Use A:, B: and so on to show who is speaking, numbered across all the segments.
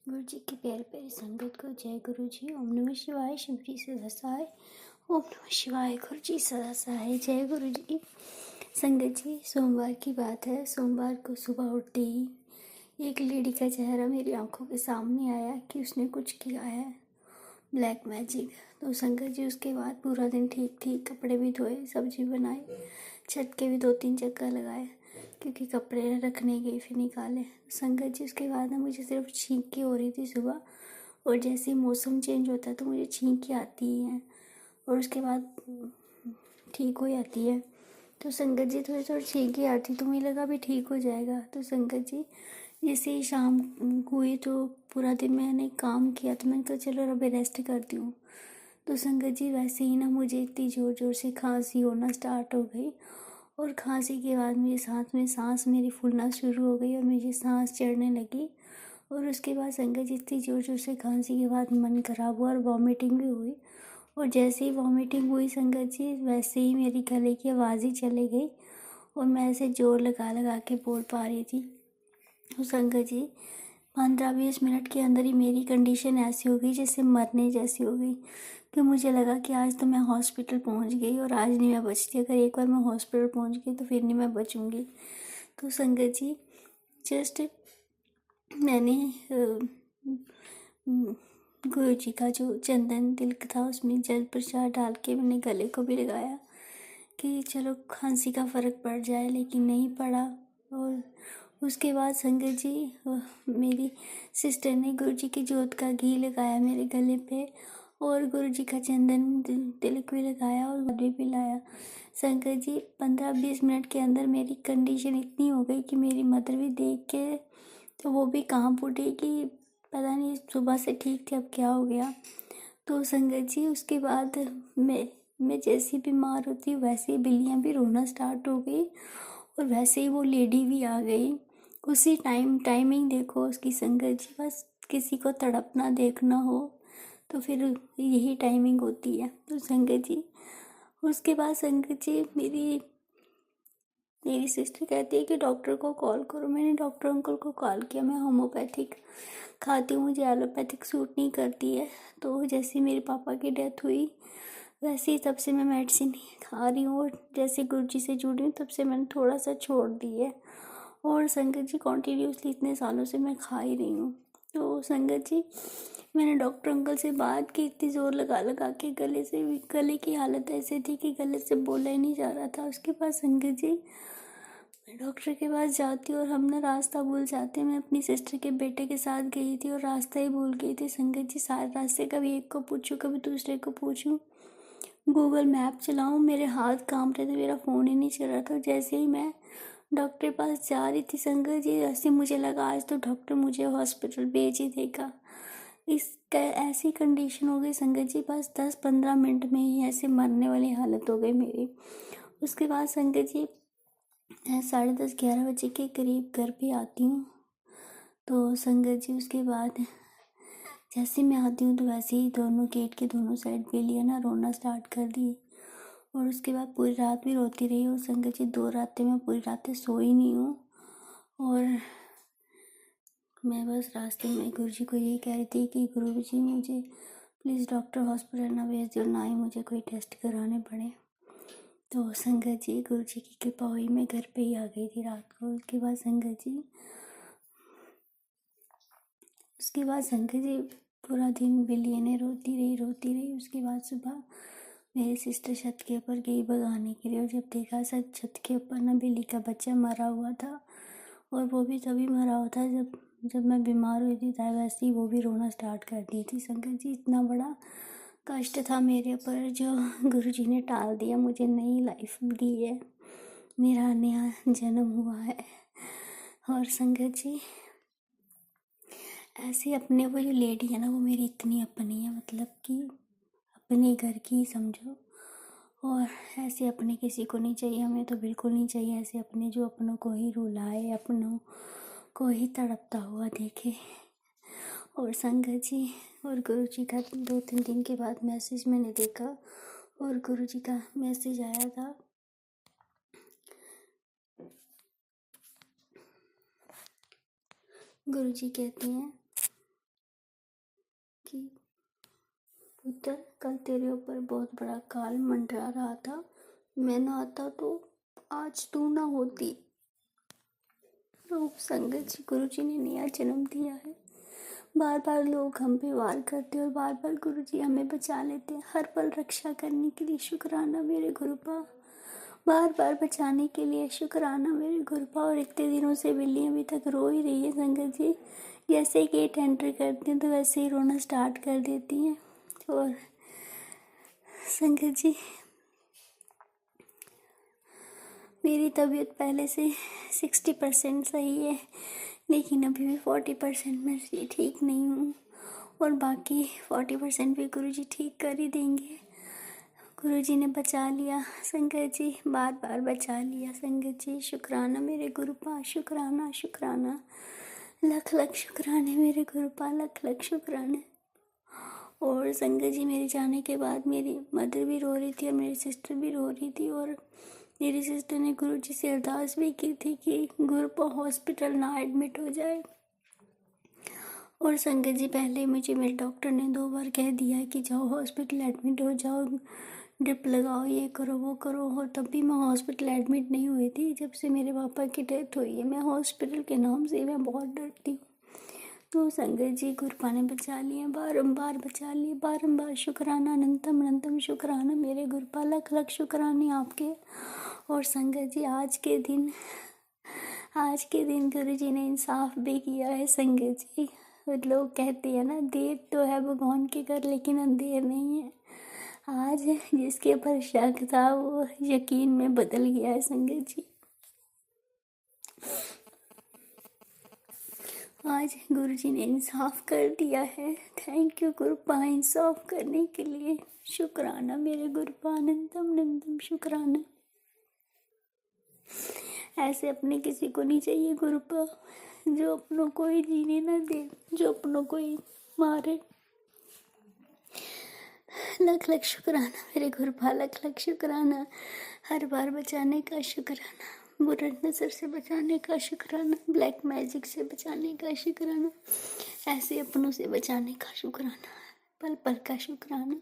A: गुरु जी की प्यारी प्यारी संगत को जय गुरु जी। ओम नमः शिवाय। शिव जी सदा सहाय। ओम नमः शिवाय। गुरु जी सदा सहाय। जय गुरु जी। संगत जी, सोमवार की बात है। सोमवार को सुबह उठते ही एक लेडी का चेहरा मेरी आंखों के सामने आया कि उसने कुछ किया है, ब्लैक मैजिक। तो संगत जी उसके बाद पूरा दिन ठीक थी। कपड़े भी धोए, सब्जी बनाई, छत के भी 2-3 चक्कर लगाए क्योंकि कपड़े रखने गई, फिर निकाले। संगत जी उसके बाद ना मुझे सिर्फ छींकी हो रही थी सुबह, और जैसे ही मौसम चेंज होता है तो मुझे छींकी आती ही है और उसके बाद ठीक हो जाती है। तो संगत जी थोड़ी थोड़ी छींकी आती तो मुझे लगा भी ठीक हो जाएगा। तो संगत जी जैसे ही शाम हुई तो पूरा दिन मैंने काम किया, तो मैंने कहा चलो अभी रेस्ट करती हूँ। तो संगत जी वैसे ही ना मुझे इतनी ज़ोर ज़ोर से खांसी होना स्टार्ट हो गई, और खांसी के बाद मेरे साथ में सांस मेरी फूलना शुरू हो गई और मुझे सांस चढ़ने लगी। और उसके बाद संगत जी इतनी ज़ोर ज़ोर से खांसी के बाद मन खराब हुआ और वॉमिटिंग भी हुई। और जैसे ही वॉमिटिंग हुई संगत जी, वैसे ही मेरी गले की आवाज़ ही चली गई और मैं ऐसे जोर लगा लगा के बोल पा रही थी। तो संगत जी 15-20 मिनट के अंदर ही मेरी कंडीशन ऐसी हो गई जैसे मरने जैसी हो गई, कि मुझे लगा कि आज तो मैं हॉस्पिटल पहुंच गई और आज नहीं मैं बचती। अगर एक बार मैं हॉस्पिटल पहुंच गई तो फिर नहीं मैं बचूंगी। तो संगत जी जस्ट मैंने गुरु जी का जो चंदन तिलक था उसमें जल प्रसाद डाल के मैंने गले को भी लगाया कि चलो खांसी का फ़र्क पड़ जाए, लेकिन नहीं पड़ा। और उसके बाद संगत जी मेरी सिस्टर ने गुरु जी की जोत का घी लगाया मेरे गले पे, और गुरु जी का चंदन तिलक भी लगाया और दूध भी पिलाया। संगत जी 15-20 मिनट के अंदर मेरी कंडीशन इतनी हो गई कि मेरी मदर भी देख के तो वो भी कांप उठी कि पता नहीं सुबह से ठीक थी अब क्या हो गया। तो संगत जी उसके बाद मैं जैसी बीमार होती हूँ वैसे ही बिल्लियाँ भी रोना स्टार्ट हो गई और वैसे ही वो लेडी भी आ गई। उसी टाइमिंग देखो उसकी संगत जी, बस किसी को तड़पना देखना हो तो फिर यही टाइमिंग होती है। तो संगत जी उसके बाद संगत जी मेरी सिस्टर कहती है कि डॉक्टर को कॉल करो। मैंने डॉक्टर अंकल को कॉल किया। मैं होम्योपैथिक खाती हूँ, मुझे एलोपैथिक सूट नहीं करती है। तो जैसे मेरे पापा की डेथ हुई वैसे ही तब से मैं मेडिसिन खा रही हूँ, और जैसे गुरु जी से जुड़ी हूँ तब से मैंने थोड़ा सा छोड़ दी है। और संगत जी कॉन्टीन्यूसली इतने सालों से मैं खा ही रही हूँ। तो संगत जी मैंने डॉक्टर अंकल से बात की, इतनी ज़ोर लगा लगा के गले की हालत ऐसी थी कि गले से बोला ही नहीं जा रहा था। उसके बाद संगत जी मैं डॉक्टर के पास जाती हूँ और हम ना रास्ता भूल जाते हैं। मैं अपनी सिस्टर के बेटे के साथ गई थी और रास्ता ही भूल गई थी संगत जी। सारे रास्ते कभी एक को पूछूं कभी दूसरे को पूछूं, गूगल मैप चलाऊं, मेरे हाथ कांप रहे थे, मेरा फ़ोन ही नहीं चल रहा था। जैसे ही मैं डॉक्टर के पास जा रही थी संगत जी, ऐसे मुझे लगा आज तो डॉक्टर मुझे हॉस्पिटल भेज ही देगा। ऐसी कंडीशन हो गई संगत जी, बस 10-15 मिनट में ही ऐसे मरने वाली हालत हो गई मेरी। उसके बाद संगत जी मैं 10:30-11 बजे के करीब घर पे आती हूँ। तो संगत जी उसके बाद जैसे मैं आती हूँ तो वैसे ही दोनों गेट के दोनों साइड बिल्लियाँ ना रोना स्टार्ट कर दी, और उसके बाद पूरी रात भी रोती रही। और संगत जी 2 रातें मैं पूरी रातें सोई नहीं हूँ। और मैं बस रास्ते में गुरु जी को यही कह रही थी कि गुरु जी मुझे प्लीज़ डॉक्टर हॉस्पिटल ना भेज दो, ना ही मुझे कोई टेस्ट कराने पड़े। तो संगत जी गुरु जी की कृपा हुई, मैं घर पे ही आ गई थी रात को। उसके बाद संगत जी पूरा दिन बिल्ली ने रोती रही। उसके बाद सुबह मेरी सिस्टर छत के ऊपर गई भगाने के लिए, और जब देखा सच छत के ऊपर ना बिल्ली का बच्चा मरा हुआ था, और वो भी तभी मरा हुआ था जब मैं बीमार हुई थी। था वैसे ही वो भी रोना स्टार्ट कर दी थी। संगत जी इतना बड़ा कष्ट था मेरे ऊपर जो गुरु जी ने टाल दिया, मुझे नई लाइफ दी है, मेरा नया जन्म हुआ है। और संगत जी ऐसे अपने वो जो लेडी है ना वो मेरी इतनी अपनी है, मतलब कि अपने घर की ही समझो। और ऐसे अपने किसी को नहीं चाहिए, हमें तो बिल्कुल नहीं चाहिए ऐसे अपने जो अपनों को ही रुलाए, अपनों को ही तड़पता हुआ देखे। और संगत जी और गुरु जी का 2-3 दिन के बाद मैसेज मैंने देखा, और गुरु जी का मैसेज आया था। गुरु जी कहते हैं कि पुत्र, कल तेरे ऊपर बहुत बड़ा काल मंडरा रहा था। मैं ना आता तो आज तू ना होती। तो संगत जी, गुरु जी ने नया जन्म दिया है। बार बार लोग हम पे वार करते और बार बार गुरु जी हमें बचा लेते हैं। हर पल रक्षा करने के लिए शुक्राना मेरे गुरुपा। बार बार बचाने के लिए शुक्राना मेरे गुरुपा। और इतने दिनों से बिल्ली अभी तक रो ही रही है संगत जी। जैसे गेट एंटर करते हैं तो वैसे ही रोना स्टार्ट कर देती हैं। और संगत जी, मेरी तबीयत पहले से 60% सही है, लेकिन अभी भी 40% मैं ठीक नहीं हूँ। और बाकी 40% भी गुरुजी ठीक कर ही देंगे। गुरुजी ने बचा लिया संगत जी, बार बार बचा लिया संगत जी। शुक्राना मेरे गुरुपा, शुक्राना शुक्राना, लख लख शुक्राने मेरे गुरुपा, लख लख शुक्राने। और संगत जी, मेरे जाने के बाद मेरी मदर भी रो रही थी और मेरी सिस्टर भी रो रही थी। और मेरी सिस्टर ने गुरुजी से अरदास भी की थी कि गुरुपा हॉस्पिटल ना एडमिट हो जाए। और संगत जी, पहले मुझे मेरे डॉक्टर ने 2 बार कह दिया कि जाओ हॉस्पिटल एडमिट हो जाओ, ड्रिप लगाओ, ये करो वो करो। और तब भी मैं हॉस्पिटल एडमिट नहीं हुई थी। जब से मेरे पापा की डेथ हुई है, मैं हॉस्पिटल के नाम से मैं बहुत डरती हूँ। तो संगत जी, गुरुपा ने बचा लिया, बारंबार बचा लिए, बारंबार शुक्राना, अनंतम अनंतम शुक्राना मेरे गुरुपा, लख लख शुक्राने आपके। और संगत जी, आज के दिन गुरु जी ने इंसाफ भी किया है संगत जी। लोग कहते हैं ना, देर तो है भगवान के घर लेकिन अंधेर नहीं है। आज जिसके ऊपर शक था वो यकीन में बदल गया है संगत जी। आज गुरु जी ने इंसाफ कर दिया है। थैंक यू गुरुपा, इंसाफ करने के लिए शुक्राना मेरे गुरुपा, अनंतम अनंतम शुक्राना। ऐसे अपने किसी को नहीं चाहिए गुरुपा, जो अपनों को ही जीने ना दे, जो अपनों को ही मारे। लख लख शुक्राना मेरे गुरुपा, लख लख शुक्राना। हर बार बचाने का शुक्राना, बुरी नज़र से बचाने का शुक्राना, ब्लैक मैजिक से बचाने का शुक्राना, ऐसे अपनों से बचाने का शुक्राना, पल पल का शुक्राना।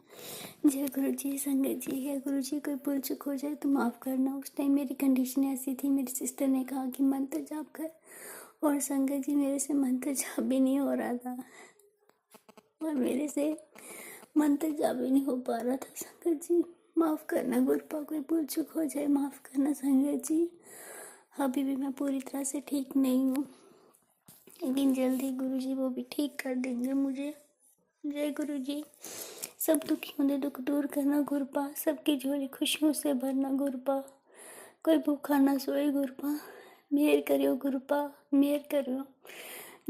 A: जय गुरु जी। संगत जी, है गुरु जी, कोई भूल चूक हो जाए तो माफ़ करना। उस टाइम मेरी कंडीशन ऐसी थी, मेरी सिस्टर ने कहा कि मंत्र जाप कर, और संगत जी मेरे से मंत्र जाप भी नहीं हो रहा था, और मेरे से मंत्र जाप भी नहीं हो पा रहा था। संगत जी माफ़ करना गुरुपा, कोई भूल चूक हो जाए माफ़ करना संगत जी। अभी भी मैं पूरी तरह से ठीक नहीं हूँ, लेकिन जल्दी गुरु जी वो भी ठीक कर देंगे मुझे। जय गुरु जी। सब दुखियों से दुख दूर करना गुरुपा, सबकी झोली खुशियों से भरना गुरुपा, कोई भूखा ना सोए गुरुपा, मेहर करियो गुरुपा, मेहर करियो।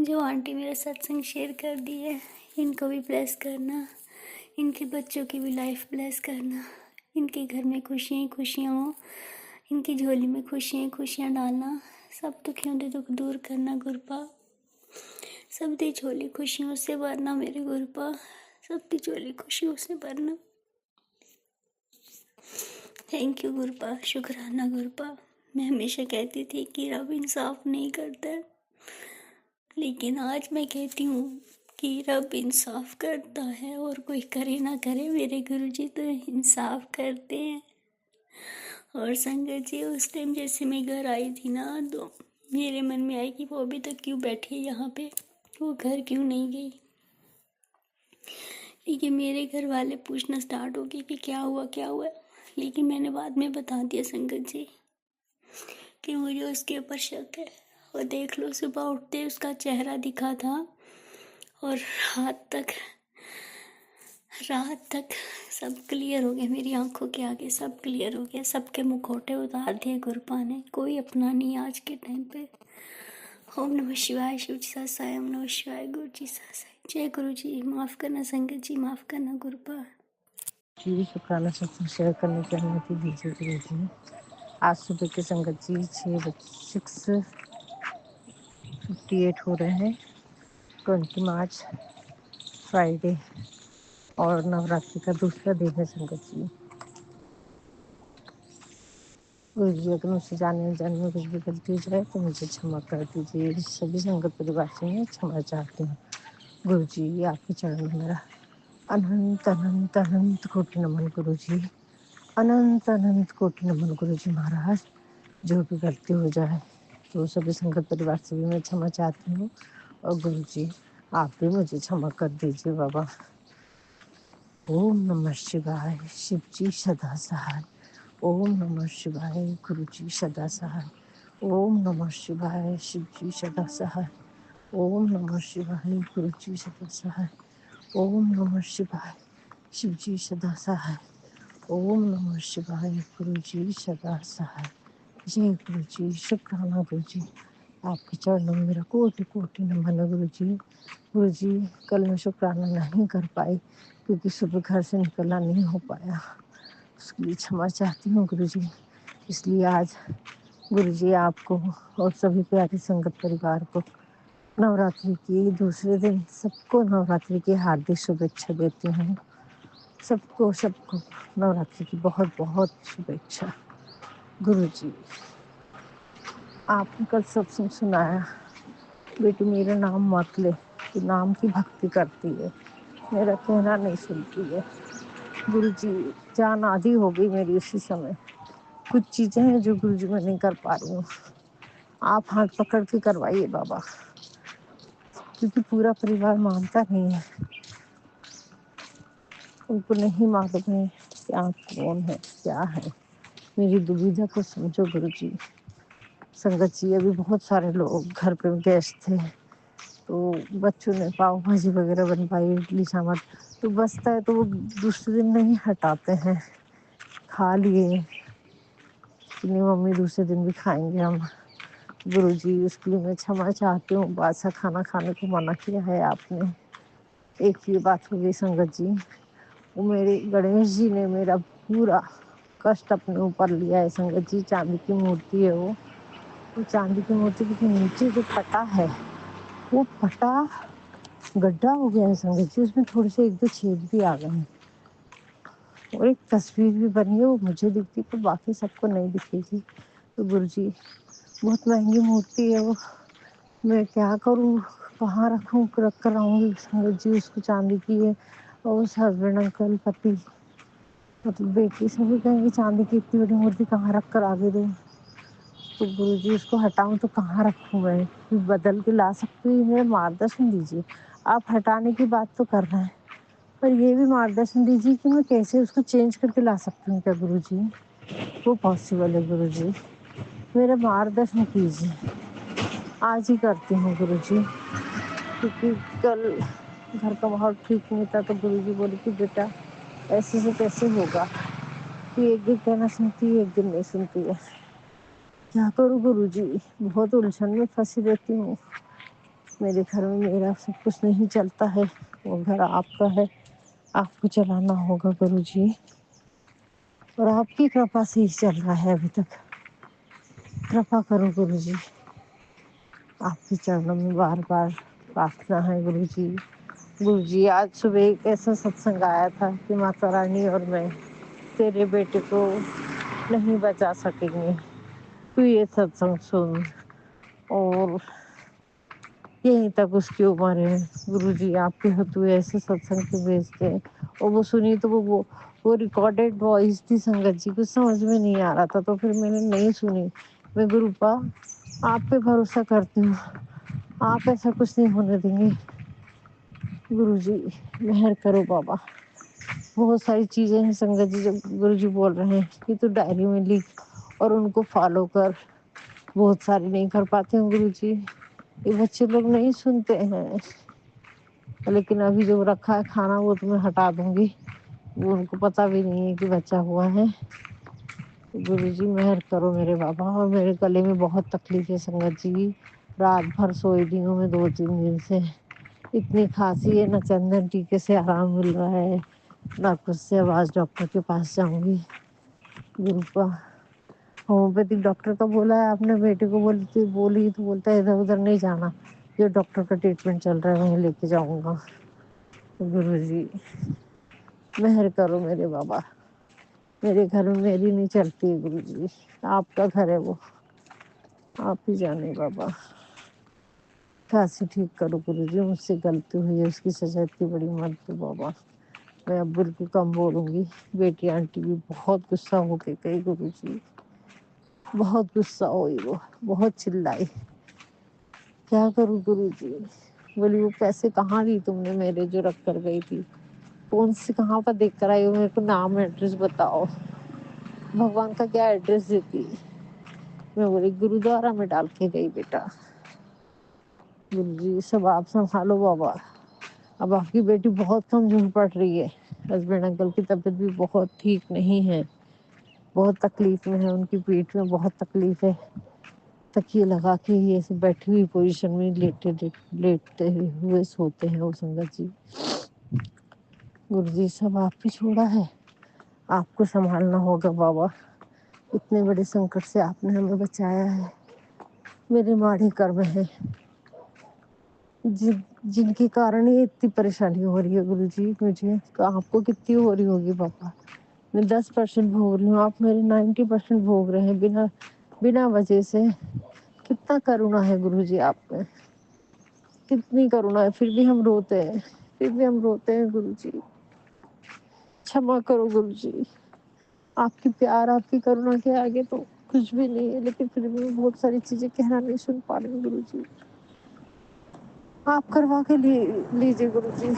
A: जो आंटी मेरा सत्संग शेयर कर दी है, इनको भी ब्लेस करना, इनके बच्चों की भी लाइफ ब्लेस करना, इनके घर में खुशियाँ ही खुशियाँ हो, इनकी झोली में खुशियाँ ही खुशियाँ डालना, सब दुखियों से दुख दूर करना गुरुपा, सबकी झोली खुशियों से भरना मेरे गुरुपा, सबकी झोली खुशियों से भरना। थैंक यू गुरुपा, शुक्राना गुरुपा। मैं हमेशा कहती थी कि रब इंसाफ नहीं करता, लेकिन आज मैं कहती हूँ कि रब इंसाफ करता है, और कोई करे ना करे मेरे गुरुजी तो इंसाफ करते हैं। और संगत जी, उस टाइम जैसे मैं घर आई थी ना, तो मेरे मन में आई कि वो अभी तक क्यों बैठी है यहाँ पे, वो घर क्यों नहीं गई। लेकिन मेरे घर वाले पूछना स्टार्ट हो गए कि क्या हुआ क्या हुआ, लेकिन मैंने बाद में बता दिया संगत जी कि मुझे उसके ऊपर शक है। और देख लो, सुबह उठते उसका चेहरा दिखा था, और रात तक सब क्लियर हो गया, मेरी आंखों के आगे सब क्लियर हो गया, सबके मुखौटे उतार दिए गुरुपा ने, कोई अपना नहीं आज के टाइम पे। ओम नमः शिवाय, शिव जी सासाय, ओम नमः शिवाय, गुरु जी सासाय। जय गुरु जी। माफ़ करना संगत जी, माफ़ करना गुरुपा।
B: जी, शुक्राना सत्संग शेयर करने की अनुमति दीजिए गुरु जी। आज सुबह के संगत जी 6:58 हो रहे हैं, 20 मार्च फ्राइडे, और नवरात्रि का दूसरा दिन है संगत जी। गुरु जी, अगर मुझसे जाने अनजाने में कुछ भी गलती हो जाए तो मुझे क्षमा कर दीजिए। सभी संगत परिवार से मैं क्षमा चाहती हूँ। गुरु जी आपके चरण में मेरा अनंत अनंत अनंत कोटि नमन गुरु जी, अनंत अनंत कोटि नमन गुरु जी महाराज। जो भी गलती हो जाए तो सभी संगत परिवार से भी मैं क्षमा चाहती हूँ, और गुरु जी आप भी मुझे क्षमा कर दीजिए बाबा। ओम नमः शिवाय, शिव जी सदा सहाय। ओम नमः शिवाय, गुरु जी सदा सहाय। ओम नमः शिवाय, शिव जी सदा सहाय। ओम नमः शिवाय, गुरु जी सदा सहाय। ओम नमः शिवाय, शिव जी सदा सहाय। ओम नमः शिवाय, गुरु जी सदा सहाय। जय गुरु जी, शुक्राना गुरु जी, आपके चरणों में मेरा कोटि कोटि नमन है गुरु जी। गुरु जी कल मैं शुक्राना नहीं कर पाई क्योंकि सुबह घर से निकलना नहीं हो पाया, उसके लिए क्षमा चाहती हूँ गुरु जी। इसलिए आज गुरु जी आपको और सभी प्यारी संगत परिवार को नवरात्रि की दूसरे दिन सबको नवरात्रि की हार्दिक शुभेच्छा देती हूँ। सबको सबको नवरात्रि की बहुत बहुत शुभेच्छा। गुरु जी आपने कल सत्संग सुनाया, बेटी मेरा नाम मत ले, तू नाम की भक्ति करती है, मेरा कहना नहीं सुनती है। गुरु जी जान आधी हो गई मेरी उसी समय। कुछ चीजें हैं जो गुरु जी मैं नहीं कर पा रही हूँ, आप हाथ पकड़ के करवाइए बाबा, क्योंकि पूरा परिवार मानता नहीं है, उनको नहीं मालूम है कि आप कौन है क्या है। मेरी दुविधा को समझो गुरु जी। संगत जी अभी बहुत सारे लोग घर पे गेस्ट थे, तो बच्चों ने पाव भाजी वगैरह बनवाई, इडली सांभर, तो बचता है तो वो दूसरे दिन नहीं हटाते हैं, खा लिए कि नहीं मम्मी दूसरे दिन भी खाएंगे हम। गुरु जी उसके लिए मैं क्षमा चाहती हूँ, बासा खाना खाने को मना किया है आपने। एक ये बात हो गई संगत जी, वो मेरे गणेश जी ने मेरा पूरा कष्ट अपने ऊपर लिया है संगत जी। चांदी की मूर्ति है वो चांदी की मूर्ति के नीचे जो फटा है वो फटा गड्ढा हो गया है संगत जी, उसमें थोड़े से एक दो छेद भी आ गए हैं, और एक तस्वीर भी बनी है, वो मुझे दिखती पर बाकी सबको नहीं दिखेगी। तो गुरु जी बहुत महंगी मूर्ति है वो, मैं क्या करूँ, कहाँ रखूँ, रख कर आऊँगी संगत जी उसको, चांदी की है। और उस हस्बैंड अंकल पति मतलब बेटी सभी कहेंगे चांदी की इतनी बड़ी मूर्ति कहाँ रख कर आगे दूँ। तो गुरु जी उसको हटाऊँ तो कहाँ रखूँ मैं, बदल के ला सकती हूँ, मेरा मार्गदर्शन दीजिए। आप हटाने की बात तो कर रहे हैं, पर ये भी मार्गदर्शन दीजिए कि मैं कैसे उसको चेंज करके ला सकती हूँ क्या गुरु जी, वो पॉसिबल है गुरु जी, मेरा मार्गदर्शन कीजिए। आज ही करती हूँ गुरु जी, क्योंकि कल घर का माहौल ठीक नहीं था, तो गुरु जी बोले कि बेटा ऐसे से कैसे होगा, कि एक दिन कहना सुनती है एक दिन नहीं सुनती है, क्या करूँ गुरु जी, बहुत उलझन में फंसी रहती हूँ। मेरे घर में मेरा सब कुछ नहीं चलता है, वो घर आपका है, आपको चलाना होगा गुरु जी, और आपकी कृपा से ही चल रहा है अभी तक। कृपा करो गुरु जी, आपके चरणों में बार बार प्रार्थना है गुरु जी। गुरु जी आज सुबह एक ऐसा सत्संग आया था कि माता रानी और मैं तेरे बेटे को नहीं बचा सकेंगे, तू ये सत्संग सुन, और यहीं तक उसकी उम्र है। गुरु जी आपके हाथों ऐसे सत्संग के भेजते हैं, और वो सुनी तो वो रिकॉर्डेड वॉइस थी संगत जी, कुछ समझ में नहीं आ रहा था, तो फिर मैंने नहीं सुनी। मैं गुरुपा आप पे भरोसा करती हूँ, आप ऐसा कुछ नहीं होने देंगे। गुरु जी मेहर करो बाबा। बहुत सारी चीजें हैं संगत जी जो गुरु जी बोल रहे हैं कि तू डायरी में लिख और उनको फॉलो कर, बहुत सारी नहीं कर पाते हैं गुरु जी, ये बच्चे लोग नहीं सुनते हैं। लेकिन अभी जो रखा है खाना वो तो मैं हटा दूंगी, वो उनको पता भी नहीं है कि बचा हुआ है। तो गुरु जी मेहर करो मेरे बाबा। और मेरे गले में बहुत तकलीफ है संगत जी, रात भर सोई दी हूँ मैं 2-3 दिन से, इतनी खांसी है, न चंदन टीके से आराम मिल रहा है ना कुछ से। आवाज डॉक्टर के पास जाऊंगी गुरु का, होम्योपैथिक डॉक्टर का बोला है आपने, बेटे को बोली तो बोलता है इधर उधर नहीं जाना, जो डॉक्टर का ट्रीटमेंट चल रहा है वहीं लेके जाऊंगा। तो गुरु जी मेहर करो मेरे बाबा, मेरे घर में मेरी नहीं चलती है गुरु जी, आपका घर है वो, आप ही जाने बाबा। कैसे ठीक करूँ गुरुजी, मुझसे गलती हुई है, उसकी सजा इतनी बड़ी मत दो बाबा। मैं अब बिल्कुल कम बोलूँगी। बेटी आंटी भी बहुत गुस्सा होके गई गुरुजी, बहुत गुस्सा हुई वो, बहुत चिल्लाई। क्या करूँ गुरुजी? बोली वो पैसे कहाँ दी तुमने मेरे जो रख कर गई थी? कौन से कहाँ पर देख कर आई हो? मेरे को नाम एड्रेस बताओ। भगवान का क्या एड्रेस देती? मैं बोली गुरुद्वारा में डाल के गई बेटा। गुरुजी सब आप संभालो बाबा। अब आपकी बेटी बहुत कमजोर पड़ रही है। हस्बैंड अंकल की तबीयत भी बहुत ठीक नहीं है, बहुत तकलीफ में है, उनकी पीठ में बहुत तकलीफ है। तकिए लगा के ही ऐसे बैठी हुई पोजीशन में लेटते हुए सोते हैं वो संगत जी। गुरुजी सब आप पे छोड़ा है, आपको संभालना होगा बाबा। इतने बड़े संकट से आपने हमें बचाया है। मेरे माड़ी कर्म है जिनके कारण ये इतनी परेशानी हो रही है गुरुजी मुझे, तो आपको कितनी हो रही होगी बाबा। मैं 10% भोग रही हूँ, आप मेरे 90% भोग रहे हैं बिना बिना वजह से। कितना करुणा है गुरुजी आप में, कितनी करुणा है। फिर भी हम रोते हैं, फिर भी हम रोते हैं गुरुजी। क्षमा करो गुरुजी, आपकी प्यार आपकी करुणा के आगे तो कुछ भी नहीं है, लेकिन फिर भी मैं बहुत सारी चीजें कहना नहीं सुन पा रही हूँ गुरुजी। आप करवा के लीजिए गुरुजी।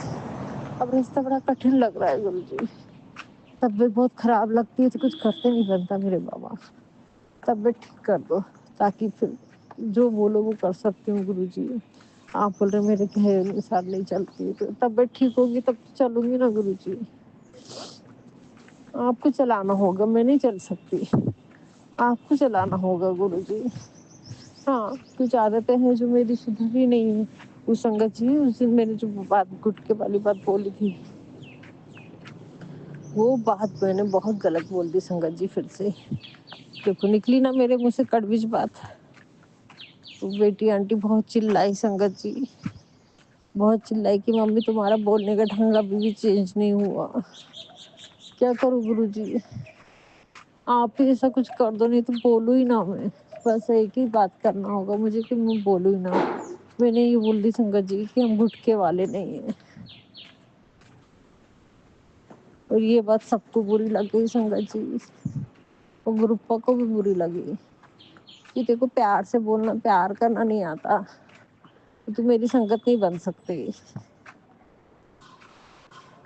B: अब रास्ता बड़ा कठिन लग रहा है गुरुजी। तबीयत बहुत खराब लगती है तो कुछ करते नहीं बनता मेरे बाबा। तबीयत ठीक कर दो ताकि फिर जो बोलो वो कर सकती हूँ गुरुजी। आप बोल रहे मेरे कहे अनुसार नहीं चलती, तो तबीयत ठीक होगी तब तो चलूंगी ना गुरुजी। आपको चलाना होगा, मैं नहीं चल सकती, आपको चलाना होगा गुरुजी। हाँ, कुछ आदतें हैं जो मेरी सुधरी नहीं है। उस संगत जी उस दिन मैंने जो बात गुटके वाली बात बोली थी, वो बात मैंने बहुत गलत बोल दी संगत जी फिर से, क्योंकि निकली ना मेरे मुंह से कड़वीज बात। तो बेटी आंटी बहुत चिल्लाई संगत जी, बहुत चिल्लाई कि मम्मी तुम्हारा बोलने का ढंग अभी भी चेंज नहीं हुआ। क्या करूँ गुरुजी? आप ही ऐसा कुछ कर दो, नहीं तो बोलूँ ही ना मैं। बस एक ही बात करना होगा मुझे कि मैं बोलूँ ही ना। मैंने ये बोल दी संगत जी कि हम गुटके वाले नहीं हैं, और ये बात सबको बुरी लग गई संगत जी, और ग्रुप्पा को भी बुरी लगी कि तेरे को प्यार से बोलना, प्यार करना नहीं आता तो तू मेरी संगत नहीं बन सकती,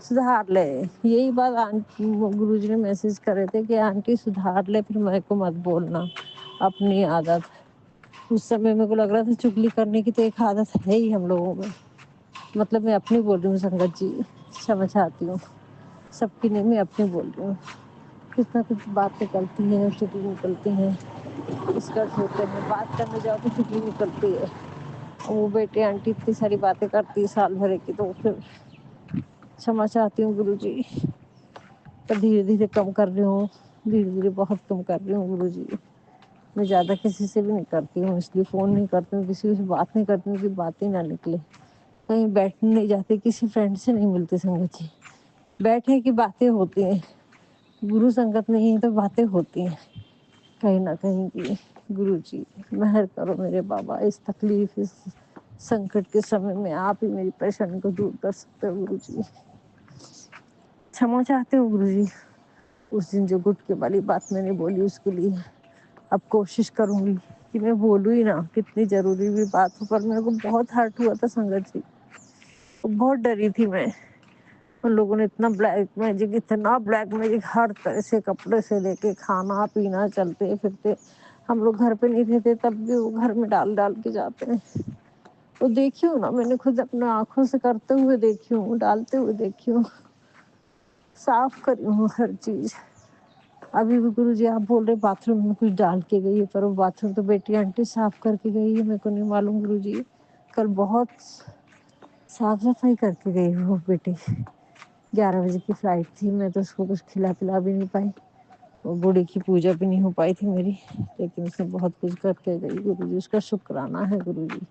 B: सुधार ले। यही बात गुरुजी ने मैसेज करे थे कि आंटी सुधार ले, फिर मेरे को मत बोलना अपनी आदत। उस समय मेरे को लग रहा था चुगली करने की तो एक आदत है ही हम लोगों में। मतलब मैं अपनी बोल रही हूँ संगत जी, क्षमा चाहती हूँ, सबकी नहीं, मैं अपनी बोल रही हूँ। कुछ ना कुछ बात निकलती है, चुगली निकलती है, स्कर्ट होते हैं, बात करने जाओ तो चुगली निकलती है। और वो बेटी आंटी इतनी सारी बातें करती है साल भर की, तो फिर क्षमा चाहती हूँ गुरुजी। पर धीरे धीरे कम कर रही हूँ, धीरे धीरे बहुत कम कर रही हूँ गुरुजी। मैं ज़्यादा किसी से भी नहीं करती हूँ, इसलिए फ़ोन नहीं करती हूँ, किसी से बात नहीं करती हूँ कि बात ही ना निकले। कहीं बैठने नहीं जाती, किसी फ्रेंड से नहीं मिलती संगत जी। बैठे की बातें होती हैं, गुरु संगत नहीं है तो बातें होती हैं कहीं ना कहीं की। गुरुजी मेहर करो मेरे बाबा, इस तकलीफ इस संकट के समय में आप ही मेरी परेशानी को दूर कर सकते हो गुरुजी। क्षमा चाहते हो गुरुजी, उस दिन जो गुटके वाली बात मैंने बोली उसके लिए। अब कोशिश करूंगी कि मैं बोलूँ ही ना, कितनी जरूरी भी बात हो, पर मेरे को बहुत हर्ट हुआ था संगत जी, बहुत डरी थी मैं। उन लोगों ने इतना ब्लैक मैजिक हर तरह से, कपड़े से लेके खाना पीना, चलते फिरते, हम लोग घर पे नहीं रहते तब भी वो घर में डाल डाल के जाते हैं। वो देखी हूँ ना, मैंने खुद अपने आंखों से करते हुए देखी हूँ, डालते हुए देखी हूँ, साफ करी हूँ हर चीज। अभी भी गुरुजी आप बोल रहे बाथरूम में कुछ डाल के गई है, पर वो बाथरूम तो बेटी आंटी साफ करके गई है, मेरे को नहीं मालूम गुरुजी। कल बहुत साफ सफाई करके गई वो बेटी। 11 बजे की फ्लाइट थी, मैं तो उसको कुछ खिला पिला भी नहीं पाई, वो बूढ़ी की पूजा भी नहीं हो पाई थी मेरी, लेकिन उसने बहुत कुछ करके गई गुरुजी। उसका शुक्राना है गुरुजी,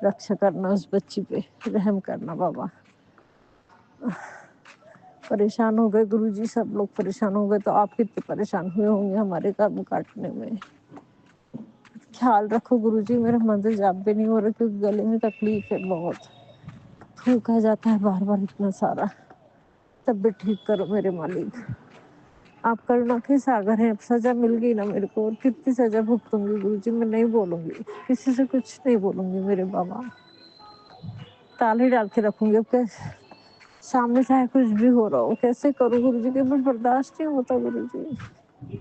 B: रक्षा करना उस बच्ची पे, रहम करना बाबा। परेशान हो गए गुरुजी, सब लोग परेशान हो गए, तो आप कितने परेशान हुए होंगे हमारे कर्म काटने में। ख्याल रखो गुरुजी, मेरा मंदिर जाप भी नहीं हो रहा क्योंकि गले में तकलीफ है बहुत, थूका जाता है बार बार इतना सारा। तबीयत ठीक करो मेरे मालिक, आप करुणा के सागर हैं। अब सजा मिल गई ना मेरे को, और कितनी सजा भुगतूंगी गुरुजी, मैं नहीं बोलूंगी, किसी से कुछ नहीं बोलूंगी मेरे बाबा, ताले डाल के रखूंगी। अब कैसे सामने चाहे कुछ भी हो रहा हो, कैसे करूँ गुरुजी, कि मैं बर्दाश्त नहीं होता गुरुजी।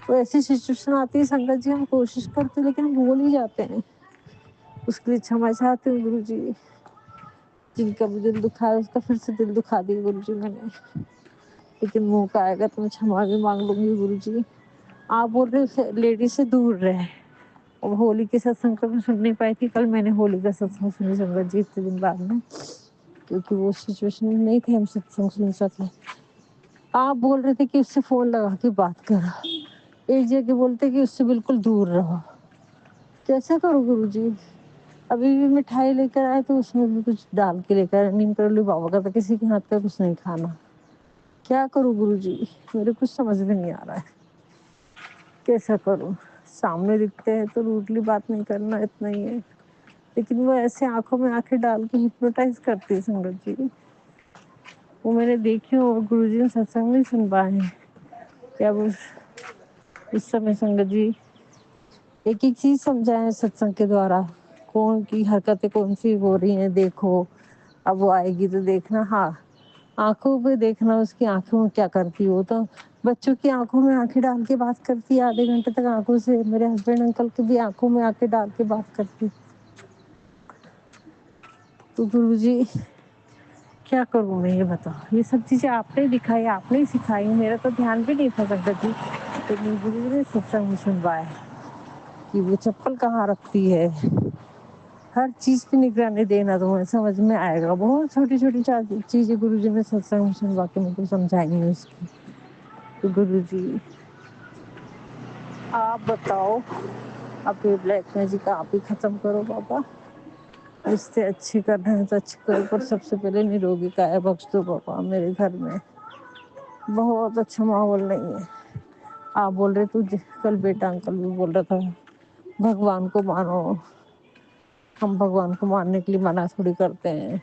B: तो ऐसी सिचुएशन आती है संगत जी, हम कोशिश करते लेकिन भूल ही जाते हैं। उसके लिए क्षमा चाहती हूँ गुरुजी, जिनका भी दिल दुखा है उसका फिर से दिल दुखा दिया गुरुजी मैंने, लेकिन मौका आएगा तो मैं क्षमा भी मांग लूंगी गुरुजी। आप बोल रहे लेडी से दूर रहे, और होली के सत्संग को मैं सुन नहीं पाई थी, कल मैंने होली का सत्संग सुनी संगत जी इतने दिन बाद में, क्योंकि वो सिचुएशन में नहीं थे हम सत्संग सुन सके। आप बोल रहे थे कि उससे फोन लगा के बात करो, एक जगह बोलते कि उससे बिल्कुल दूर रहो, कैसे करो गुरुजी। अभी भी मिठाई लेकर आए तो उसमें भी कुछ डाल के लेकर, नीम करौली बाबा का, तो किसी के हाथ का कुछ नहीं खाना, क्या करूँ गुरुजी, मेरे कुछ समझ में नहीं आ रहा है, कैसा करूँ। सामने दिखते हैं तो रूडली बात नहीं करना, इतना ही है, लेकिन वो ऐसे आंखों में आंखें डाल के हिप्नोटाइज करती है संगत जी, वो मैंने देखी और गुरुजी ने सत्संग नहीं सुन पाए क्या। उस समय संगत जी एक एक चीज समझाए सत्संग के द्वारा, कौन की हरकतें कौन सी हो रही हैं देखो, अब वो आएगी तो देखना, हाँ आंखों पे देखना उसकी आंखों में क्या करती हो। तो बच्चों की आंखों में आंखें डाल के बात करती है आधे घंटे तक आंखों से, मेरे हस्बैंड अंकल की भी आंखों में आंखें डाल के बात करती। तो गुरुजी क्या करूँ मैं, ये बताओ। ये सब चीजें आपने दिखाई, आपने ही सिखाई, मेरा तो ध्यान भी नहीं था संगत जी, लेकिन गुरुजी ने सत्संग में सुनवाया कि वो चप्पल कहाँ रखती है, हर चीज की निगरानी देना, तो समझ में आएगा। बहुत छोटी छोटी चीजें गुरुजी ने सत्संग में सुनवा के मुझे समझाई है उसकी। तो गुरुजी आप बताओ, आप ये ब्लैक मैजिक आप ही खत्म करो बाबा, रिश्ते अच्छे कर रहे हैं तो अच्छे करो, पर सबसे पहले निरोगी काया बख्श दो बाबा। मेरे घर में बहुत अच्छा माहौल नहीं है। आप बोल रहे तुझे, कल बेटा अंकल भी बोल रहा था भगवान को मानो, हम भगवान को मानने के लिए मना थोड़ी करते हैं।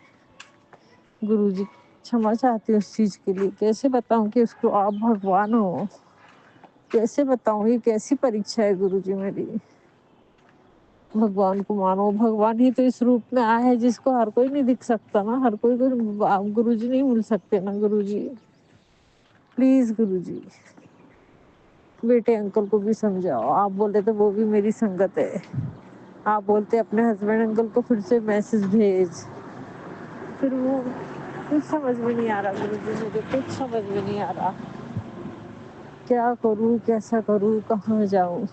B: गुरुजी क्षमा चाहती हूँ उस चीज के लिए, कैसे बताऊं कि उसको आप भगवान हो, कैसे बताऊं, ये कैसी परीक्षा है गुरुजी मेरी। भगवान को मानो, भगवान ही तो इस रूप में आया है जिसको हर कोई नहीं दिख सकता ना, हर कोई को आप गुरुजी नहीं मिल सकते ना गुरुजी। प्लीज गुरुजी बेटे अंकल को भी समझाओ। आप बोल रहे थे वो भी मेरी संगत है, आप बोलते अपने हस्बैंड अंकल को फिर से मैसेज भेज, फिर वो कुछ समझ में नहीं आ रहा गुरुजी, मुझे कुछ समझ में नहीं आ रहा, क्या करूँ, कैसा करूँ, कहाँ जाऊँ,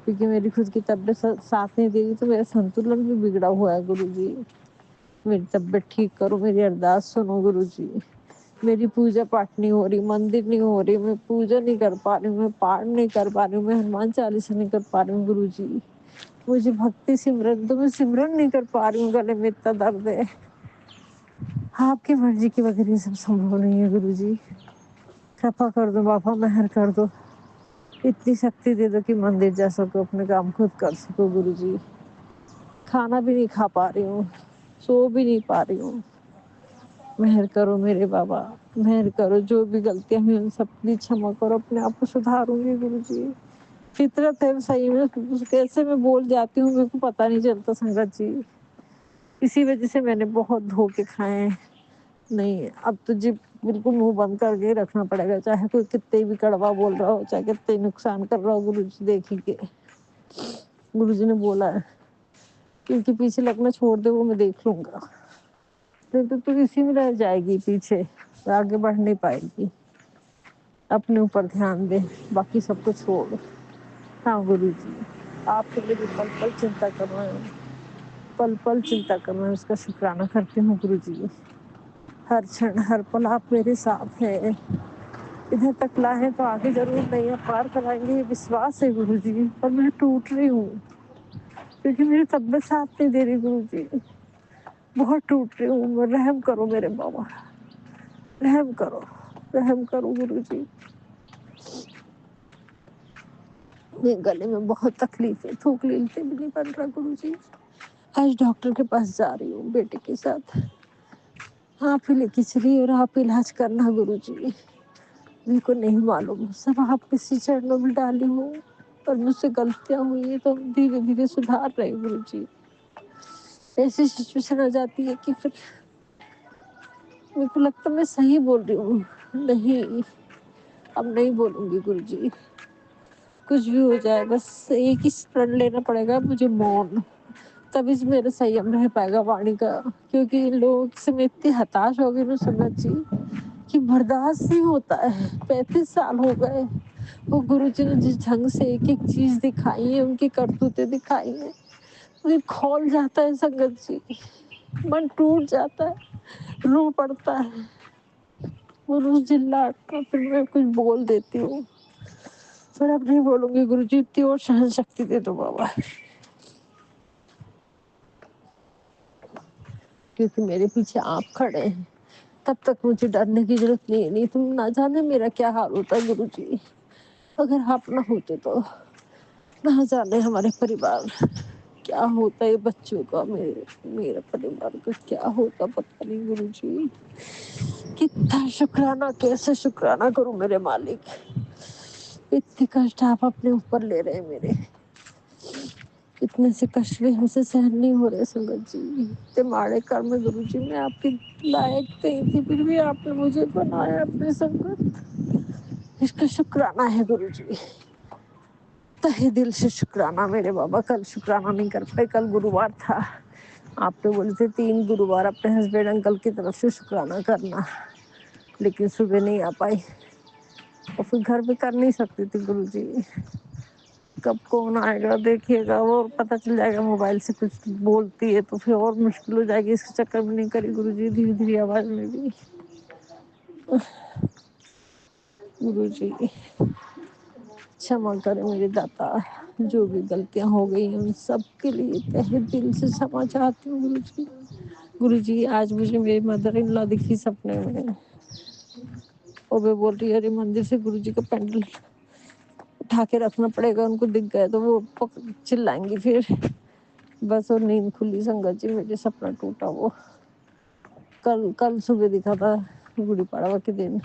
B: क्योंकि मेरी खुद की तबीयत साथ नहीं दे रही, तो मेरा संतुलन भी बिगड़ा हुआ है गुरुजी। मेरी तबीयत ठीक करो, मेरी अरदास सुनो गुरुजी। मेरी पूजा पाठ नहीं हो रही, मंदिर नहीं हो रही, मैं पूजा नहीं कर पा रही हूँ, मैं पाठ नहीं कर पा रही हूँ, मैं हनुमान चालीसा नहीं कर पा रही हूँ गुरुजी। मुझे भक्ति सिमरन, तो मैं सिमरन नहीं कर पा रही हूँ, गले में इतना दर्द है। आपकी मर्जी के बगैर ये सब संभव नहीं है गुरुजी, कृपा कर दो बाबा, मेहर कर दो, इतनी शक्ति दे दो कि मंदिर जा सको, अपने काम खुद कर सको गुरुजी। खाना भी नहीं खा पा रही हूँ, सो भी नहीं पा रही हूँ, मेहर करो मेरे बाबा, मेहर करो। जो भी गलतियां हुई उन सब की क्षमा करो, अपने आप को सुधारूंगी गुरुजी। फितरत है सही में, कैसे मैं बोल जाती हूँ मेरे को पता नहीं चलता संगत जी, इसी वजह से मैंने बहुत धोखे खाए हैं। नहीं अब तो जी बिल्कुल मुंह बंद करके रखना पड़ेगा, चाहे कोई कितने भी कड़वा बोल रहा हो, चाहे कितने नुकसान कर रहा हो, गुरुजी देखेंगे। गुरुजी ने बोला है क्योंकि पीछे लगना छोड़ दे, वो मैं देख लूंगा, तो तू इसी में रह जाएगी पीछे, आगे बढ़ नहीं पाएगी। अपने ऊपर ध्यान दे, बाकी सब कुछ छोड़। हाँ गुरुजी आपके लिए भी पल पल चिंता कर रहे हैं, पल पल चिंता कर रहे हैं, उसका शुक्राना करती हूँ गुरुजी। हर क्षण हर पल आप मेरे साथ हैं, इधर तक लाए तो आगे जरूर नहीं पार कराएंगे, ये विश्वास है गुरुजी। पर मैं टूट रही हूँ क्योंकि मेरी तबीयत साथ नहीं दे रही गुरुजी, बहुत टूट रही हूँ। रहम करो मेरे बाबा, रहम करो, रहम करो गुरुजी। میرے گلے میں بہت تکلیف ہے, تھوک لیتے بھی نہیں بن رہا گرو جی. آج ڈاکٹر کے پاس جا رہی ہوں بیٹے کے ساتھ. آپ ہی لے کے چلیے اور آپ علاج کرنا گرو جی. میرے کو نہیں معلوم, سب آپ کسی چرنوں میں ڈالی ہوں, اور مجھ سے غلطیاں ہوئی ہیں تو دھیرے دھیرے سدھار رہے گرو جی. ایسی سچویشن آ جاتی ہے کہ پھر میرے کو لگتا ہے میں صحیح بول رہی ہوں. نہیں, اب نہیں بولوں گی گرو جی. کچھ بھی ہو جائے بس ایک ہی پرن لینا پڑے گا مجھے, مون. تبھی سے میرا سیم رہ پائے گا وانی کا, کیونکہ لوگ سے میں اتنی ہتاش ہو گئی نا سنگت جی کہ برداشت نہیں ہوتا ہے. 35 سال ہو گئے, وہ گرو جی نے جس ڈھنگ سے ایک ایک چیز دکھائی ہے, ان کی کرتوتیں دکھائی ہیں, مجھے کھول جاتا ہے سنگت جی. من ٹوٹ جاتا ہے, رو پڑتا ہے. وہ روز چلاتا پھر میں کچھ بول دیتی ہوں. پھر اب نہیں بولوں گی گرو جی, اتنی اور سہن شکتی دے دو بابا. کیونکہ میرے پیچھے آپ کھڑے ہیں, تب تک مجھے ڈرنے کی ضرورت نہیں ہے. نہیں تم نہ جانے میرا کیا حال ہوتا ہے گرو جی, اگر آپ نہ ہوتے تو. نہ جانے ہمارے پریوار کیا ہوتا ہے بچوں کا, میرا پریوار کا کیا ہوتا پتہ نہیں گرو جی. کتنا شکرانہ, کیسے شکرانہ کروں میرے مالک. اتنے کشٹ آپ اپنے اوپر لے رہے ہیں میرے. اتنے سے کشٹ بھی ہم سے سہن نہیں ہو رہے سنگت جی. اتنے ماڑے کرم گرو جی, میں آپ کی لائق نہیں تھی پھر بھی آپ نے مجھے بنایا اپنے سنگت. اس کا شکرانہ ہے گرو جی, تہہ دل سے شکرانہ میرے بابا. کل شکرانہ نہیں کر پائی, کل گرووار تھا. آپ تو بولے تھے 3 گرووار اپنے ہسبینڈ انکل کی طرف سے شکرانہ کرنا, لیکن صبح نہیں آ پائی. اور پھر گھر پہ کر نہیں سکتی تھی گرو جی. کب کون آئے گا دیکھیے گا, وہ پتہ چل جائے گا موبائل سے کچھ بولتی ہے تو پھر اور مشکل ہو جائے گی. اس چکر میں نہیں کری گرو جی, دھیرے دھیرے آواز میں بھی. گرو جی क्षमा کرے میرے داتا, جو بھی غلطیاں ہو گئی ہیں ان سب کے لیے تہہ دل سے क्षमा چاہتی ہوں گرو جی. گرو جی آج مجھے میری مدر ان لا دکھی سپنے میں, اور وہ بول رہی ہے ارے مندر سے گرو جی کا پینڈل اٹھا کے رکھنا پڑے گا, ان کو دکھ گئے تو وہ چلائیں گی پھر. بس اور نیند کھلی سنگت جی, مجھے سپنا ٹوٹا وہ. کل صبح دکھا تھا گڑی پاڑوا کے دن,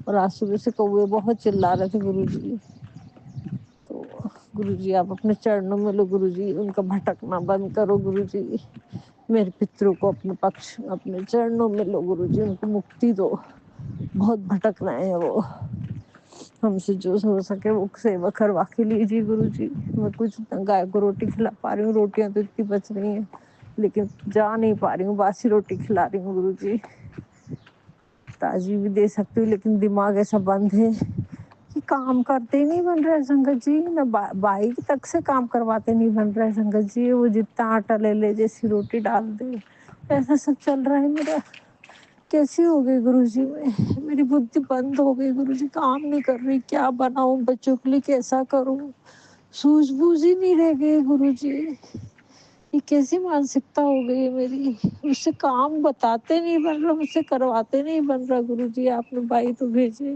B: اور آج صبح سے کوے بہت چلا رہے تھے گرو جی. تو گرو جی آپ اپنے چرنوں میں لو گرو جی, ان کا بھٹکنا بند کرو گرو جی. میرے پتروں کو اپنے پکش اپنے چرنوں میں لو گرو جی, ان کو مکتی دو. بہت بھٹک رہے ہیں وہ, ہم سے جو ہو سکے وہ سیوا کروا کے لیجیے گرو جی. میں کچھ گائے کو روٹی کھلا پا رہی ہوں, روٹیاں تو اتنی بچ رہی ہیں لیکن جا نہیں پا رہی ہوں, باسی روٹی کھلا رہی ہوں گرو جی. تازی بھی دے سکتی ہوں لیکن دماغ ایسا بند ہے کہ کام کرتے ہی نہیں بن رہے سنگت جی. نہ بھائی تک سے کام کرواتے نہیں بن رہے سنگت جی. وہ جتنا آٹا لے لے جیسی روٹی ڈال دے, ایسا سب چل رہا ہے میرا. کیسی ہو گئی گرو جی, میں میری بدھی بند ہو گئی گرو جی, کام نہیں کر رہی. کیا بناؤں بچوں کے لیے, کیسا کروں, سوجھ بوجھ ہی نہیں رہ گئی گرو جی. یہ کیسی مانسکتا ہو گئی ہے میری, مجھ سے کام بتاتے نہیں بن رہا, مجھ سے کرواتے نہیں بن رہا گرو جی. آپ نے بھائی تو بھیجے,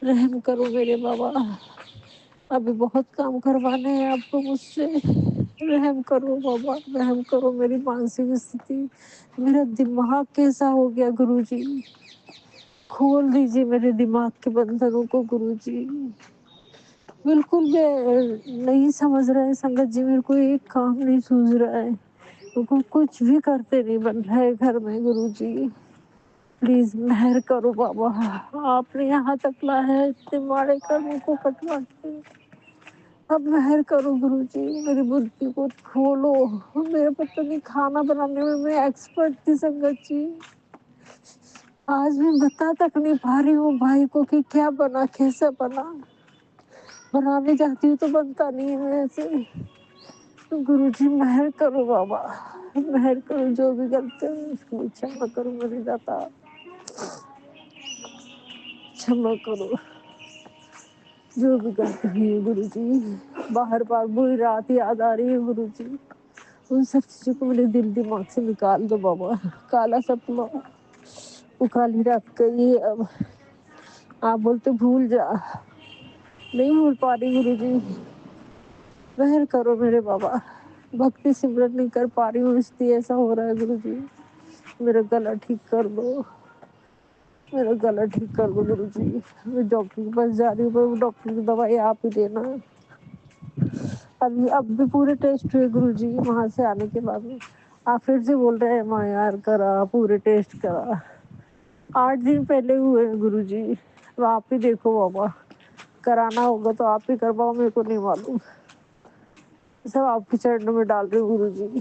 B: رحم کرو میرے بابا. ابھی بہت کام کروانے ہیں آپ کو مجھ سے, رحم کرو بابا, رحم کرو. میری مانسک استھتی, میرا دماغ کیسا ہو گیا گرو جی, کھول دیجیے میرے دماغ کے بندھنوں کو گرو جی. بالکل بھی نہیں سمجھ رہے سنگت جی, میرے کو ایک کام نہیں سوجھ رہا ہے. کچھ بھی کرتے نہیں بن رہا ہے گھر میں گرو جی. پلیز مہر کرو بابا, آپ نے یہاں تک لایا ہے اتنے ماڑے کرموں کو کٹوا کے. اب مہر کرو گرو جی, میری بدھی کو کھولو. میرے پتا نہیں کھانا بنانے میں ایکسپرٹ تھی سنگت جی, آج میں بتا تک نہیں پا رہی ہوں بھائی کو کہ کیا بنا, کیسا بنا. بنانے جاتی ہوں تو بنتا نہیں ہے میرے سے. تو گرو جی مہر کرو بابا, مہر کرو. جو بھی غلطی ہوئی اس کی क्षमा کرو میرے داتا, क्षमा کرو. جو بھی غلطی ہوئی ہے گرو جی, باہر بار بری رات یاد آ رہی ہے گرو جی. ان سب چیزوں کو میرے دل دماغ سے نکال دو بابا. کالا سپنا وہ کالی رات گئی اب, آپ بولتے بھول جا, نہیں بھول پا رہی گرو جی، مہر کرو میرے بابا، بھکتی سمرن نہیں کر پا رہی ہوں اس لیے ایسا ہو رہا ہے گرو جی، میرا گلا ٹھیک کر دو، میرا گلا ٹھیک کر دو گرو جی، میں ڈاکٹر کے پاس جا رہی ہوں پر ڈاکٹر کی دوائی آپ ہی دینا، اب بھی پورے ٹیسٹ ہوئے گرو جی، وہاں سے آنے کے بعد آپ پھر سے بول رہے ہیں معیار کرا پورے ٹیسٹ کرا، 8 دن پہلے ہوئے ہیں گرو جی، تو آپ ہی دیکھو بابا، کرانا ہوگا تو آپ ہی کرواؤ، میرے کو نہیں معلوم، سب آپ کے چرنوں میں ڈال رہے ہوں گرو جی،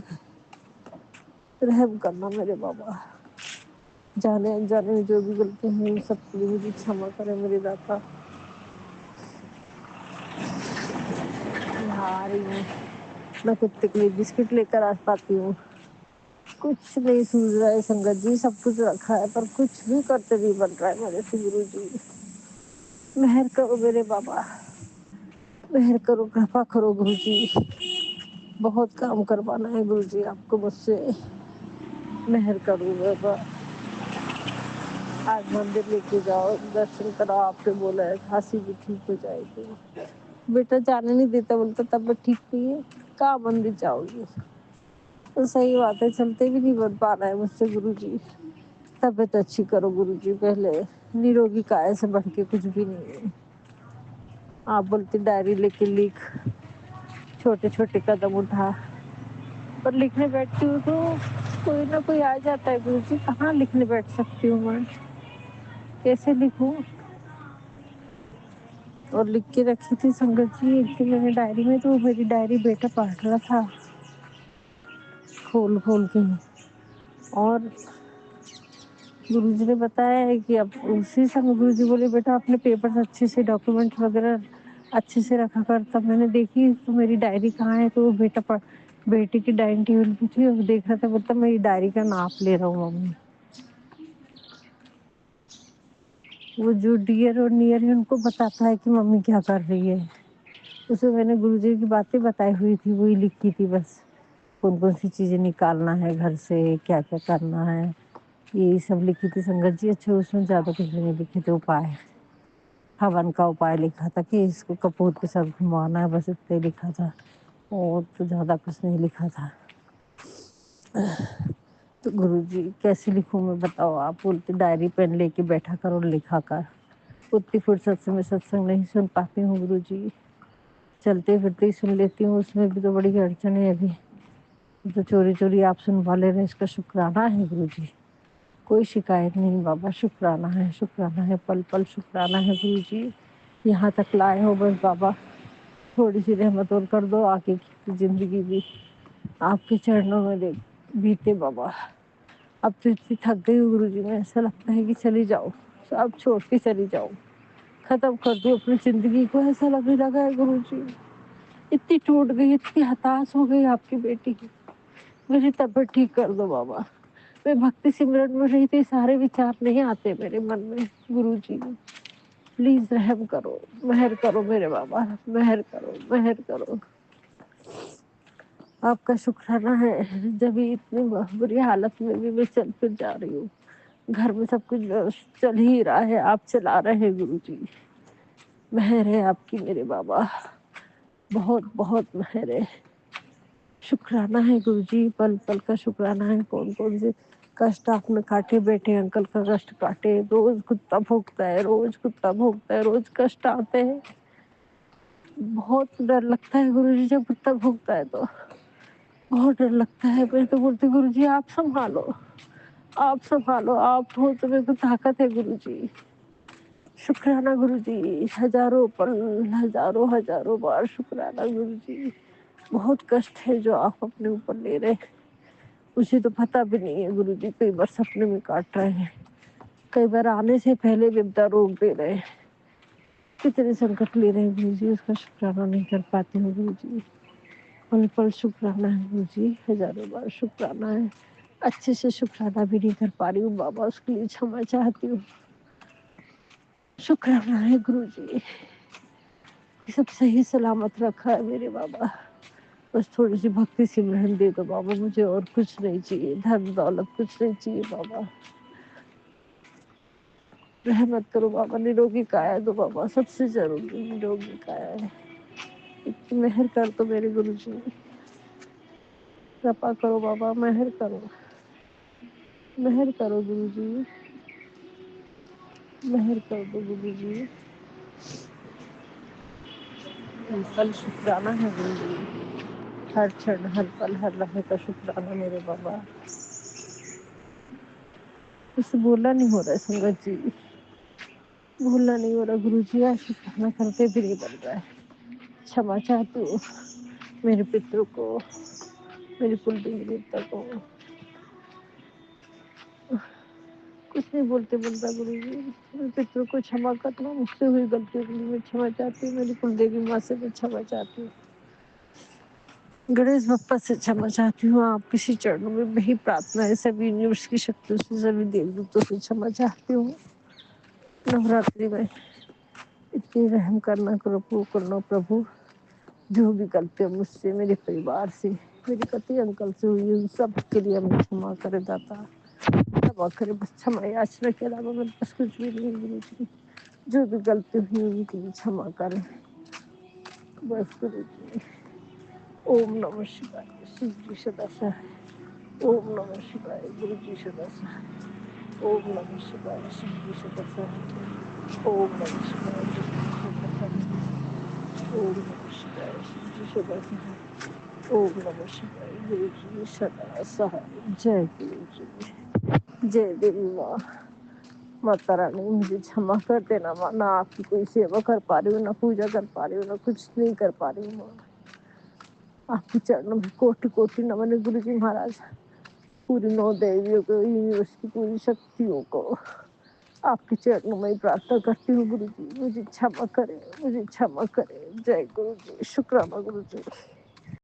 B: رحم کرنا میرے بابا، جانے انجانے میں جو بھی غلطی ہیں سب کے لیے مجھے چھما کرے میرے داتا، یہاں آ رہی ہوں میں کتے کے لیے بسکٹ لے کر آ پاتی ہوں، کچھ نہیں سوج رہا ہے سنگت جی، سب کچھ رکھا ہے پر کچھ بھی کرتے نہیں بن رہا ہے میرے سے گرو جی، مہر کرو میرے بابا، مہر کرو کرپا کرو گرو جی، بہت کام کروانا ہے گرو جی آپ کو مجھ سے، مہر کرو بابا، آج مندر لے کے جاؤ درشن کرا، آپ نے بولا ہے کھانسی بھی ٹھیک ہو جائے گی، بیٹا جانے نہیں دیتا بولتا طبیعت ٹھیک نہیں ہے، کہاں مندر جاؤ گی، تو صحیح بات ہے چلتے بھی نہیں بن پا رہا ہے مجھ سے گرو جی، طبیعت اچھی کرو گرو جی، پہلے نروگی کائے سے بڑھ کے کچھ بھی نہیں ہے، آپ بولتے ڈائری لے کے لکھ، چھوٹے چھوٹے قدم اٹھا، پر لکھنے بیٹھتی ہوں تو کوئی نہ کوئی آ جاتا ہے گرو جی، کہاں لکھنے بیٹھ سکتی ہوں میں، کیسے لکھوں، اور لکھ کے رکھی تھی سنگت جی ایک دن میں نے ڈائری میں، تو میری ڈائری بیٹا پڑھ رہا تھا کھول کھول کے، اور گرو جی نے بتایا ہے کہ اب اسی سمے گرو جی بولے بیٹا اپنے پیپر اچھے سے ڈاکومنٹ وغیرہ اچھے سے رکھا کر، تب میں نے دیکھی تو میری ڈائری کہاں ہے، تو بیٹا بیٹی کی ڈائننگ ٹیبل پہ تھی اور دیکھ رہا تھا، بولتا میری ڈائری کا ناپ لے رہا ہوں ممی، وہ جو ڈیئر اور نیئر ہے ان کو بتاتا ہے کہ ممی کیا کر رہی ہے، اسے میں نے گرو جی کی باتیں بتائی ہوئی تھی وہی لکھی تھی بس، کون کون سی چیزیں نکالنا ہے گھر سے، کیا کیا کرنا ہے، یہی سب لکھی تھی سنگت جی، اچھا اس میں زیادہ کچھ نہیں لکھے تھے، اپائے ہون کا اپائے لکھا تھا کہ اس کو کپور کے ساتھ گھمانا ہے، بس اتنے لکھا تھا، اور تو زیادہ کچھ نہیں لکھا تھا، تو گرو جی کیسے لکھوں میں بتاؤ، آپ بولتے ڈائری پین لے کے بیٹھا کر اور لکھا کر، اتنی فرصت سے میں ستسنگ نہیں سن پاتی ہوں گرو جی، چلتے پھرتے ہی سن لیتی ہوں، اس میں بھی تو بڑی اڑچن ہے ابھی، تو چوری چوری آپ سنوا لے رہے اس کا شکرانہ ہے گرو جی، کوئی شکایت نہیں بابا، شکرانہ ہے شکرانہ ہے، پل پل شکرانہ ہے گرو جی، یہاں تک لائے ہو بس بابا، تھوڑی سی رحمت اور کر دو، آگے کی زندگی بھی آپ کے چرنوں میں بیتے بابا، اب تو اتنی تھک گئی ہوں گرو جی، میں ایسا لگتا ہے کہ چلی جاؤ، اب چھوڑ کے چلی جاؤ، ختم کر دو اپنی زندگی کو، ایسا لگنے لگا ہے گرو جی، اتنی ٹوٹ گئی، اتنی ہتاش ہو گئی آپ کی بیٹی کی، میری طبیعت ٹھیک کر دو بابا، میں بھکتی سمرن میں رہی تھی، سارے وچار نہیں آتے میرے من میں گرو جی، پلیز رحم کرو، مہر کرو میرے بابا، مہر کرو مہر کرو، آپ کا شکرانہ ہے، جبھی اتنی بری حالت میں بھی میں چل پھر جا رہی ہوں، گھر میں سب کچھ چل ہی رہا ہے، آپ چلا رہے ہیں گرو جی، مہر ہے آپ کی میرے بابا، بہت بہت مہر ہے، شکرانہ ہے گرو جی، پل پل کا شکرانہ ہے، کون کون سے کشٹ آپ نے کاٹے، بیٹے انکل کا کشٹ کاٹے، روز کتا بھوکتا ہے، روز کتا بھوکتا ہے، روز کشٹ آتے ہیں، بہت ڈر لگتا ہے گرو جی جب کتا بھوکتا ہے تو، بہت ڈر لگتا ہے، میں تو بولتی گرو جی آپ سنبھالو، آپ سنبھالو، آپ ہو تو میرے کو طاقت ہے گرو جی، شکرانہ گرو جی، ہزاروں پل ہزاروں ہزاروں بار شکرانہ گرو جی، بہت کشٹ ہے جو آپ اپنے اوپر لے رہے، مجھے تو پتا بھی نہیں ہے گرو جی، کئی بار سپنے میں کاٹ رہے ہیں، کئی بار آنے سے پہلے وپدا روک دے رہے، کتنے سنکٹ لے رہے ہیں گرو جی، اس کا شکرانہ نہیں کر پاتی ہوں گرو جی، پل پل شکرانہ ہے گرو جی، ہزاروں بار شکرانہ ہے، اچھے سے شکرانہ بھی نہیں کر پا رہی ہوں بابا، اس کے لیے چھما چاہتی ہوں، شکرانہ ہے گرو جی، سب صحیح سلامت رکھا ہے میرے بابا، بس تھوڑی سی بھکتی سمرن دے دو بابا مجھے، اور کچھ نہیں چاہیے، دھن دولت کچھ نہیں چاہیے بابا، रहमत करो बाबा, निरोगी काया दो बाबा, सबसे जरूरी निरोगी काया है। इतनी मेहर कर दो मेरे गुरु जी, कृपा करो बाबा, मेहर करो, मेहर करो गुरु जी, मेहर कर दो गुरु जी। हर पल शुक्राना है गुरु जी, हर क्षण हर पल हर लम्हे का शुक्राना मेरे बाबा। कुछ बोलना नहीं हो रहा है संगत जी, भूलना नहीं हो रहा गुरु जी, आज शुक्राना करते भी नहीं बन रहा है। क्षमा चाहती हूँ मेरे पितरों को, मेरी कुल देवता को, कुछ नहीं बोलते बनता गुरु जी। मेरे पितरों को क्षमा करना, मुझसे हुई गलतियों के लिए मैं क्षमा चाहती हूँ, मेरी कुल देवी माँ से मैं क्षमा चाहती हूँ, गणेश बप्पा से क्षमा चाहती हूँ। आप किसी चरणों में वही प्रार्थना है, सभी यूनिवर्स की शक्तियों से, सभी देवदूतों से क्षमा चाहती हूँ। नवरात्रि में इतनी रहम करना करो प्रभु, जो भी गलतियाँ मुझसे, मेरे परिवार से, मेरे पति अंकल से हुई, उन सब के लिए मैं क्षमा करे दाता, क्षमा करे, बस क्षमा याचना के अलावा मेरे पास कुछ भी नहीं गुरु जी। जो भी गलती हुई उनके लिए क्षमा करें बस गुरु जी। ओम नमः शिवाय, शिव जी सदा सहाय। ओम नमः शिवाय, गुरु जी सदा सहाय। ओम नमः शिवाय, शिव जी सदा सहाय। ओम नमः शिवाय, गुरु जी सदा सहाय। ओम नमः शिवाय, शिव जी सदा सहाय। ओम नमः शिवाय, गुरु जी सदा सहाय। जय गुरु जी, जय देवी माँ। माता रानी मुझे क्षमा कर देना माँ, ना आपकी कोई सेवा कर पा रही हूँ, ना पूजा कर पा रही हूँ, ना कुछ नहीं कर पा रही हूँ माँ। आपके चरणों में कोटि कोटि नमन गुरु जी महाराज। पूरी 9 देवियों को, यूनिवर्स की पूरी शक्तियों को आपके चरणों में प्रार्थना करती हूँ गुरु जी, मुझे क्षमा करें, मुझे क्षमा करें। जय गुरु जी, शुक्राना गुरु जी।